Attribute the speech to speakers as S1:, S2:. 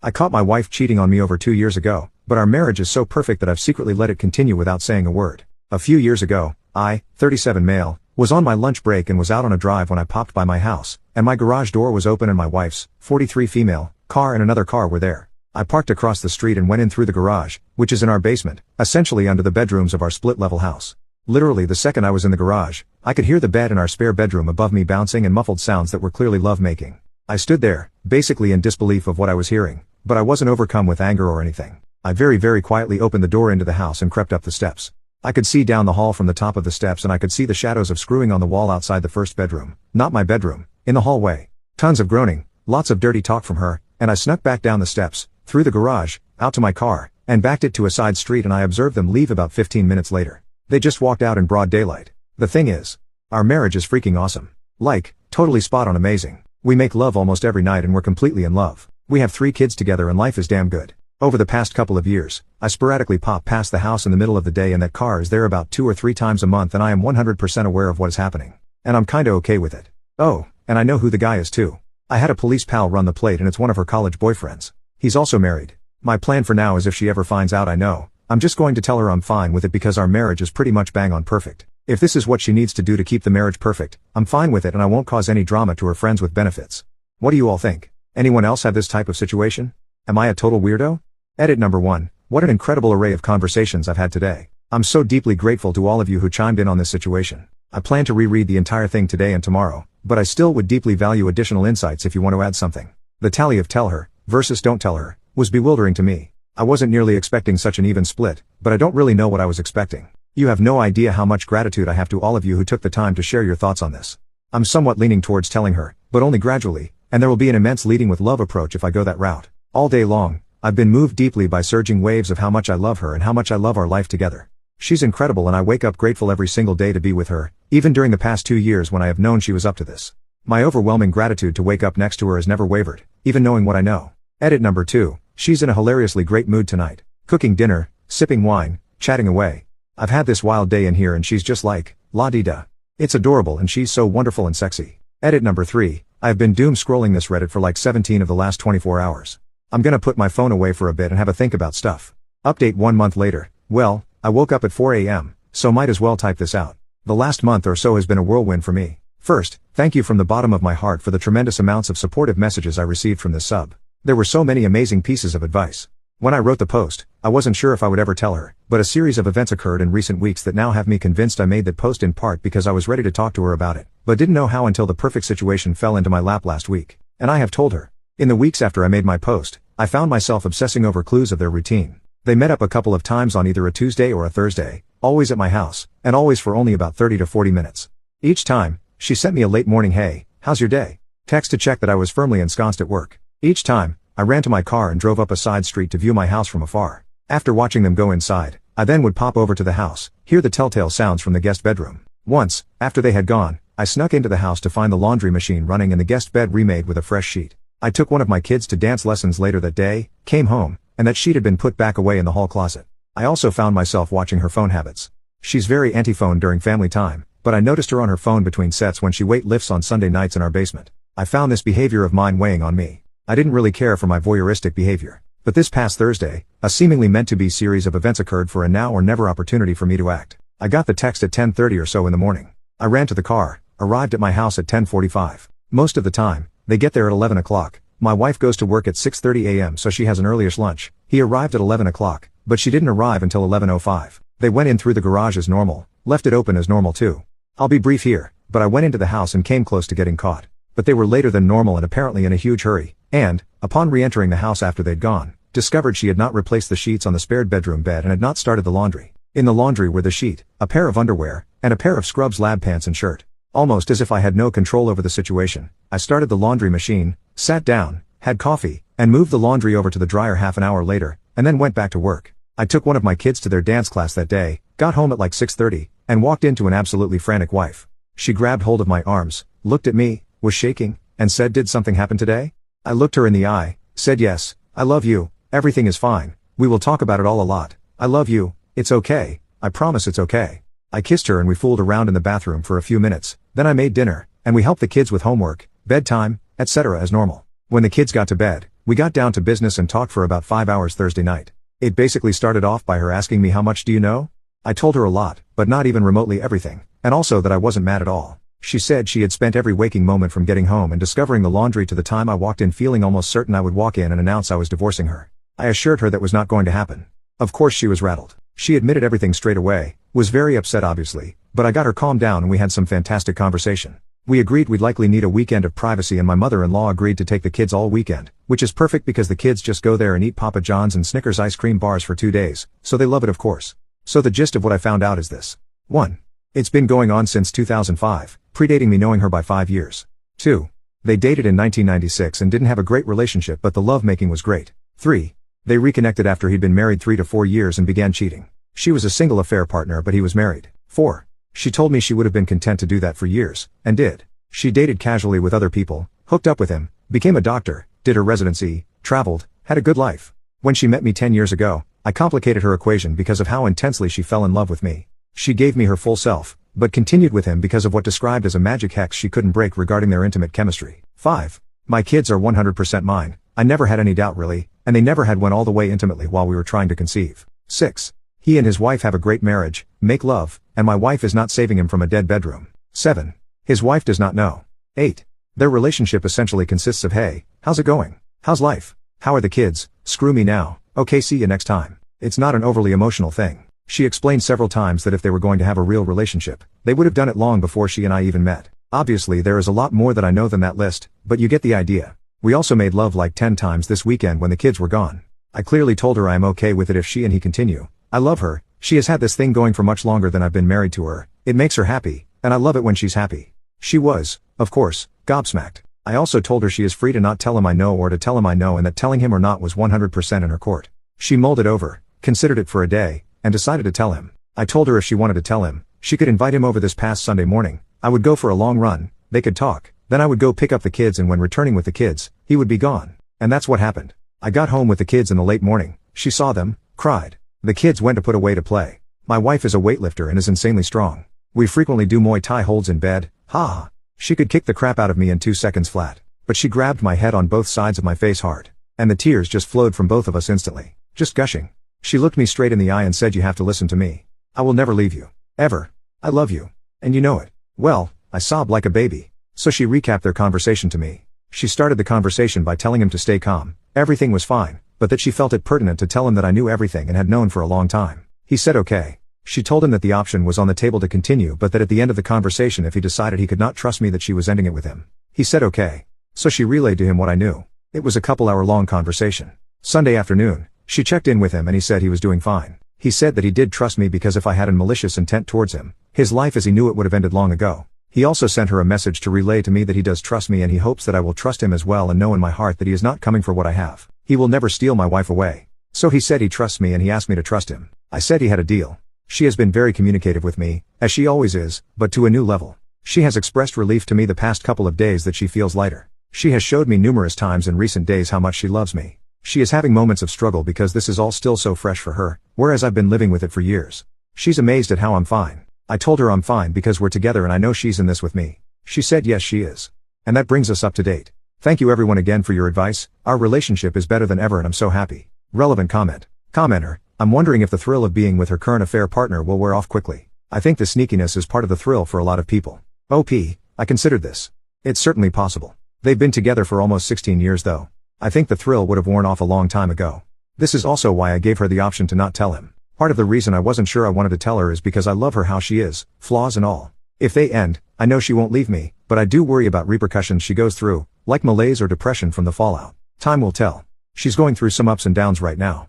S1: I caught my wife cheating on me over 2 years ago, but our marriage is so perfect that I've secretly let it continue without saying a word. A few years ago, I, 37 male, was on my lunch break and was out on a drive when I popped by my house, and my garage door was open and my wife's, 43 female, car and another car were there. I parked across the street and went in through the garage, which is in our basement, essentially under the bedrooms of our split-level house. Literally the second I was in the garage, I could hear the bed in our spare bedroom above me bouncing and muffled sounds that were clearly love-making. I stood there, basically in disbelief of what I was hearing, but I wasn't overcome with anger or anything. I very quietly opened the door into the house and crept up the steps. I could see down the hall from the top of the steps and I could see the shadows of screwing on the wall outside the first bedroom, not my bedroom, in the hallway. Tons of groaning, lots of dirty talk from her, and I snuck back down the steps, through the garage, out to my car, and backed it to a side street and I observed them leave about 15 minutes later. They just walked out in broad daylight. The thing is, our marriage is freaking awesome. Like, totally spot on amazing. We make love almost every night and we're completely in love. We have 3 kids together and life is damn good. Over the past couple of years, I sporadically pop past the house in the middle of the day and that car is there about 2 or 3 times a month and I am 100% aware of what is happening. And I'm kinda okay with it. Oh, and I know who the guy is too. I had a police pal run the plate and it's one of her college boyfriends. He's also married. My plan for now is if she ever finds out I'm just going to tell her I'm fine with it because our marriage is pretty much bang on perfect. If this is what she needs to do to keep the marriage perfect, I'm fine with it and I won't cause any drama to her friends with benefits. What do you all think? Anyone else have this type of situation? Am I a total weirdo? Edit number 1. What an incredible array of conversations I've had today. I'm so deeply grateful to all of you who chimed in on this situation. I plan to reread the entire thing today and tomorrow, but I still would deeply value additional insights if you want to add something. The tally of tell her versus don't tell her was bewildering to me. I wasn't nearly expecting such an even split, but I don't really know what I was expecting. You have no idea how much gratitude I have to all of you who took the time to share your thoughts on this. I'm somewhat leaning towards telling her, but only gradually, and there will be an immense leading with love approach if I go that route. All day long, I've been moved deeply by surging waves of how much I love her and how much I love our life together. She's incredible and I wake up grateful every single day to be with her, even during the past 2 years when I have known she was up to this. My overwhelming gratitude to wake up next to her has never wavered, even knowing what I know. Edit number 2. She's in a hilariously great mood tonight. Cooking dinner, sipping wine, chatting away. I've had this wild day in here and she's just like, la-di-da. It's adorable and she's so wonderful and sexy. Edit number 3. I've been doom scrolling this Reddit for like 17 of the last 24 hours. I'm gonna put my phone away for a bit and have a think about stuff. Update 1 month later. Well, I woke up at 4 a.m., so might as well type this out. The last month or so has been a whirlwind for me. First, thank you from the bottom of my heart for the tremendous amounts of supportive messages I received from this sub. There were so many amazing pieces of advice. When I wrote the post, I wasn't sure if I would ever tell her, but a series of events occurred in recent weeks that now have me convinced I made that post in part because I was ready to talk to her about it, but didn't know how until the perfect situation fell into my lap last week. And I have told her. In the weeks after I made my post, I found myself obsessing over clues of their routine. They met up a couple of times on either a Tuesday or a Thursday, always at my house, and always for only about 30 to 40 minutes. Each time, she sent me a late morning "Hey, how's your day?" text to check that I was firmly ensconced at work. Each time, I ran to my car and drove up a side street to view my house from afar. After watching them go inside, I then would pop over to the house, hear the telltale sounds from the guest bedroom. Once, after they had gone, I snuck into the house to find the laundry machine running and the guest bed remade with a fresh sheet. I took one of my kids to dance lessons later that day, came home, and that sheet had been put back away in the hall closet. I also found myself watching her phone habits. She's very anti-phone during family time, but I noticed her on her phone between sets when she weight lifts on Sunday nights in our basement. I found this behavior of mine weighing on me. I didn't really care for my voyeuristic behavior. But this past Thursday, a seemingly meant-to-be series of events occurred for a now-or-never opportunity for me to act. I got the text at 10:30 or so in the morning. I ran to the car, arrived at my house at 10:45. Most of the time, they get there at 11 o'clock. My wife goes to work at 6:30 a.m. so she has an earlyish lunch. He arrived at 11 o'clock, but she didn't arrive until 11:05. They went in through the garage as normal, left it open as normal too. I'll be brief here, but I went into the house and came close to getting caught. But they were later than normal and apparently in a huge hurry, and, upon re-entering the house after they'd gone, discovered she had not replaced the sheets on the spared bedroom bed and had not started the laundry. In the laundry were the sheet, a pair of underwear, and a pair of scrubs lab pants and shirt. Almost as if I had no control over the situation, I started the laundry machine, sat down, had coffee, and moved the laundry over to the dryer half an hour later, and then went back to work. I took one of my kids to their dance class that day, got home at like 6:30, and walked into an absolutely frantic wife. She grabbed hold of my arms, looked at me, was shaking, and said, "Did something happen today?" I looked her in the eye, said, "Yes, I love you, everything is fine, we will talk about it all a lot, I love you, it's okay, I promise it's okay." I kissed her and we fooled around in the bathroom for a few minutes, then I made dinner, and we helped the kids with homework, bedtime, etc. as normal. When the kids got to bed, We got down to business and talked for about 5 hours Thursday night. It basically started off by her asking me how much do you know? I told her a lot, but not even remotely everything, and also that I wasn't mad at all. She said she had spent every waking moment from getting home and discovering the laundry to the time I walked in feeling almost certain I would walk in and announce I was divorcing her. I assured her that was not going to happen. Of course she was rattled. She admitted everything straight away, was very upset obviously, but I got her calmed down and we had some fantastic conversation. We agreed we'd likely need a weekend of privacy and my mother-in-law agreed to take the kids all weekend, which is perfect because the kids just go there and eat Papa John's and Snickers ice cream bars for 2 days, so they love it of course. So the gist of what I found out is this. 1. It's been going on since 2005, predating me knowing her by 5 years. 2. They dated in 1996 and didn't have a great relationship but the lovemaking was great. 3. They reconnected after he'd been married 3 to 4 years and began cheating. She was a single affair partner but he was married. 4. She told me she would have been content to do that for years, and did. She dated casually with other people, hooked up with him, became a doctor, did her residency, traveled, had a good life. When she met me 10 years ago, I complicated her equation because of how intensely she fell in love with me. She gave me her full self, but continued with him because of what described as a magic hex she couldn't break regarding their intimate chemistry. 5. My kids are 100% mine, I never had any doubt really, and they never had one all the way intimately while we were trying to conceive. 6. He and his wife have a great marriage, make love, and my wife is not saving him from a dead bedroom. 7. His wife does not know. 8. Their relationship essentially consists of hey, how's it going? How's life? How are the kids? Screw me now, okay see you next time. It's not an overly emotional thing. She explained several times that if they were going to have a real relationship, they would have done it long before she and I even met. Obviously there is a lot more that I know than that list, but you get the idea. We also made love like 10 times this weekend when the kids were gone. I clearly told her I am okay with it if she and he continue. I love her, she has had this thing going for much longer than I've been married to her, it makes her happy, and I love it when she's happy. She was, of course, gobsmacked. I also told her she is free to not tell him I know or to tell him I know and that telling him or not was 100% in her court. She mulled it over, considered it for a day, and decided to tell him. I told her if she wanted to tell him, she could invite him over this past Sunday morning, I would go for a long run, they could talk, then I would go pick up the kids and when returning with the kids, he would be gone. And that's what happened. I got home with the kids in the late morning, she saw them, cried. The kids went to put away to play. My wife is a weightlifter and is insanely strong. We frequently do Muay Thai holds in bed, ha. She could kick the crap out of me in 2 seconds flat. But she grabbed my head on both sides of my face hard. And the tears just flowed from both of us instantly. Just gushing. She looked me straight in the eye and said you have to listen to me. I will never leave you. Ever. I love you. And you know it. Well, I sobbed like a baby. So she recapped their conversation to me. She started the conversation by telling him to stay calm. Everything was fine, but that she felt it pertinent to tell him that I knew everything and had known for a long time. He said okay. She told him that the option was on the table to continue but that at the end of the conversation if he decided he could not trust me that she was ending it with him. He said okay. So she relayed to him what I knew. It was a couple-hour-long conversation. Sunday afternoon, she checked in with him and he said he was doing fine. He said that he did trust me because if I had a malicious intent towards him, his life as he knew it would have ended long ago. He also sent her a message to relay to me that he does trust me and he hopes that I will trust him as well and know in my heart that he is not coming for what I have. He will never steal my wife away. So he said he trusts me and he asked me to trust him. I said he had a deal. She has been very communicative with me, as she always is, but to a new level. She has expressed relief to me the past couple of days that she feels lighter. She has showed me numerous times in recent days how much she loves me. She is having moments of struggle because this is all still so fresh for her, whereas I've been living with it for years. She's amazed at how I'm fine. I told her I'm fine because we're together and I know she's in this with me. She said yes she is. And that brings us up to date. Thank you everyone again for your advice, our relationship is better than ever and I'm so happy. Relevant comment. Commenter, I'm wondering if the thrill of being with her current affair partner will wear off quickly. I think the sneakiness is part of the thrill for a lot of people. OP, I considered this. It's certainly possible. They've been together for almost 16 years though. I think the thrill would have worn off a long time ago. This is also why I gave her the option to not tell him. Part of the reason I wasn't sure I wanted to tell her is because I love her how she is, flaws and all. If they end, I know she won't leave me, but I do worry about repercussions she goes through, like malaise or depression from the fallout. Time will tell. She's going through some ups and downs right now.